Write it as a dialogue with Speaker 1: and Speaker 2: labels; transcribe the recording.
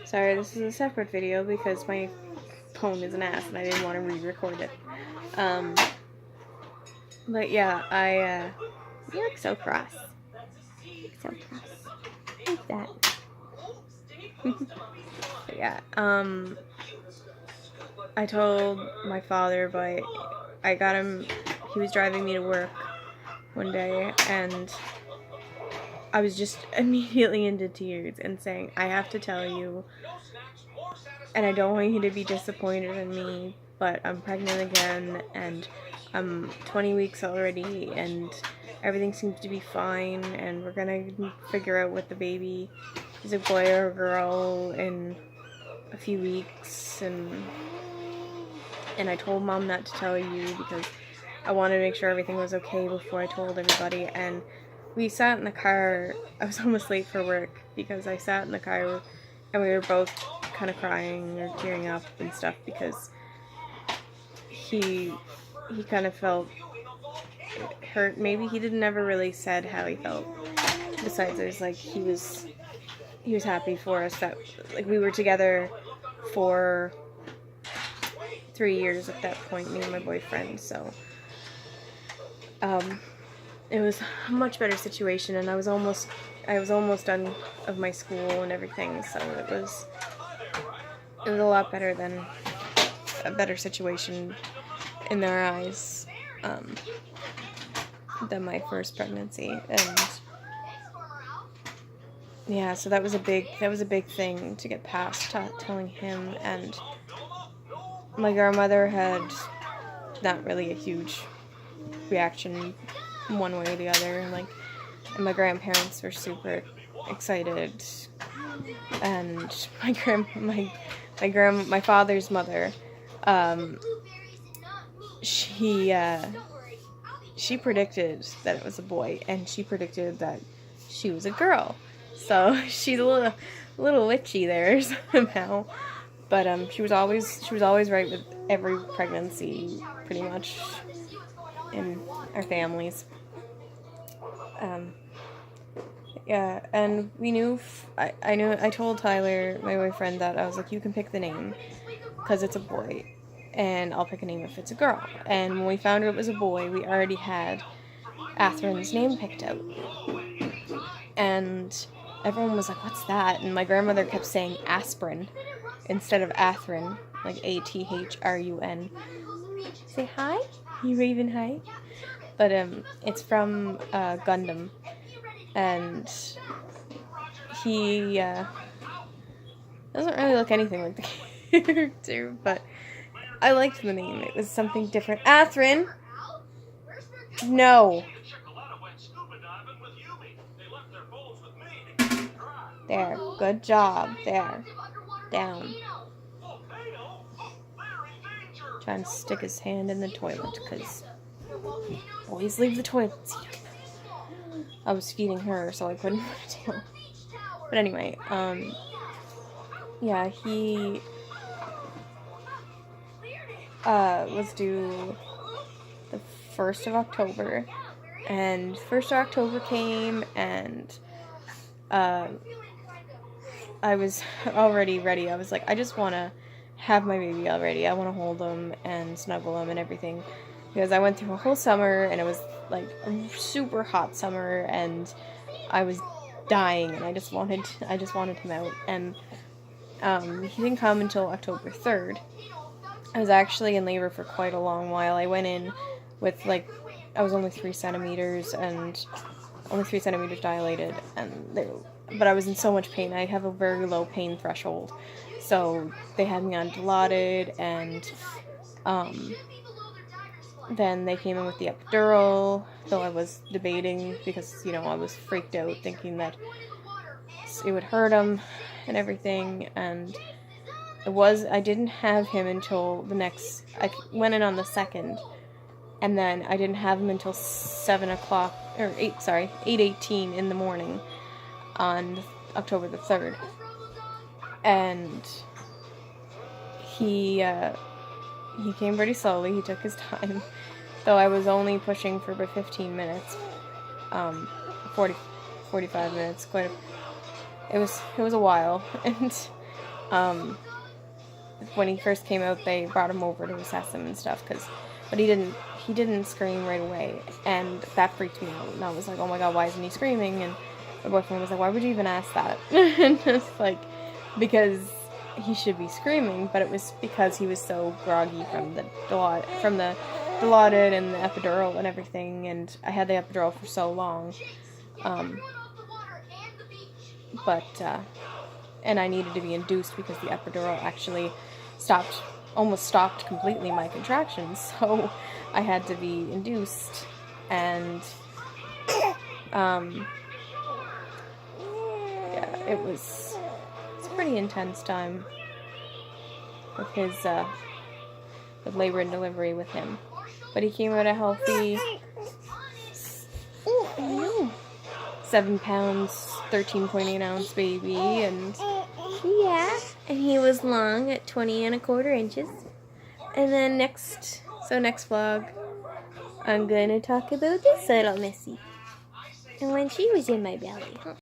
Speaker 1: Sorry, this is a separate video because my phone is an ass and I didn't want to re-record it. Um, but yeah, you look so cross. You look so cross. Like that. But yeah, I told my father, but I got him, he was driving me to work one day, and I was just immediately into tears and saying, I have to tell you, and I don't want you to be disappointed in me, but I'm pregnant again, and I'm 20 weeks already, and everything seems to be fine, and we're gonna figure out what the baby is, a boy or a girl, in a few weeks, and I told Mom not to tell you because I wanted to make sure everything was okay before I told everybody. And we sat in the car. I was almost late for work because I sat in the car and we were both kind of crying or tearing up and stuff because he kind of felt hurt. Maybe he didn't ever really said how he felt. Besides, there's like he was happy for us that like we were together for 3 years at that point, me and my boyfriend. So it was a much better situation, and I was almost done of my school and everything, so it was a lot better than a better situation in their eyes than my first pregnancy. And yeah, so that was a big thing to get past, telling him. And my grandmother had not really a huge reaction one way or the other, and my grandparents were super excited, and my father's mother, she predicted that it was a boy, and she predicted that she was a girl, so she's a little witchy there somehow. But she was always right with every pregnancy, pretty much, in our families. Yeah, and we knew, I told Tyler, my boyfriend, that I was like, you can pick the name, because it's a boy, and I'll pick a name if it's a girl. And when we found out it was a boy, we already had Athrun's name picked out. And everyone was like, what's that? And my grandmother kept saying aspirin instead of Athrun, like Athrun. Say hi? You waving hi? But it's from Gundam, and he doesn't really look anything like the character, but I liked the name. It was something different. Athrun! No! There. Good job. There. Down. Trying to stick his hand in the toilet, because boys leave the toilet seat up. I was feeding her, so I couldn't put it down. But anyway, yeah, he was due the 1st of October, and 1st of October came, and I was already ready. I was like, I just want to have my baby already. I want to hold him and snuggle him and everything, because I went through a whole summer, and it was like a super hot summer, and I was dying, and I just wanted him out. And he didn't come until October 3rd. I was actually in labor for quite a long while. I went in with I was only 3 centimeters and only 3 centimeters dilated, but I was in so much pain. I have a very low pain threshold, so they had me on Dilaudid, and then they came in with the epidural, though I was debating because, I was freaked out thinking that it would hurt him and everything. And I didn't have him until I went in on the 2nd, and then I didn't have him until 8:18 in the morning on October the 3rd. And he came pretty slowly. He took his time, though I was only pushing for about 15 minutes, 45 minutes. It was a while, and When he first came out, they brought him over to assess him and stuff, but he didn't scream right away, and that freaked me out. And I was like, oh my god, why isn't he screaming? And my boyfriend was like, why would you even ask that? And it's like, because he should be screaming, but it was because he was so groggy from the Dilaudid and the epidural and everything, and I had the epidural for so long, and I needed to be induced because the epidural actually almost stopped completely my contractions, so I had to be induced, and yeah, it's a pretty intense time with with labor and delivery with him, but he came out a healthy 7 pounds, 13.8 ounce baby, and yeah, and he was long at 20 1/4 inches. And then next vlog, I'm gonna talk about this little missy and when she was in my belly.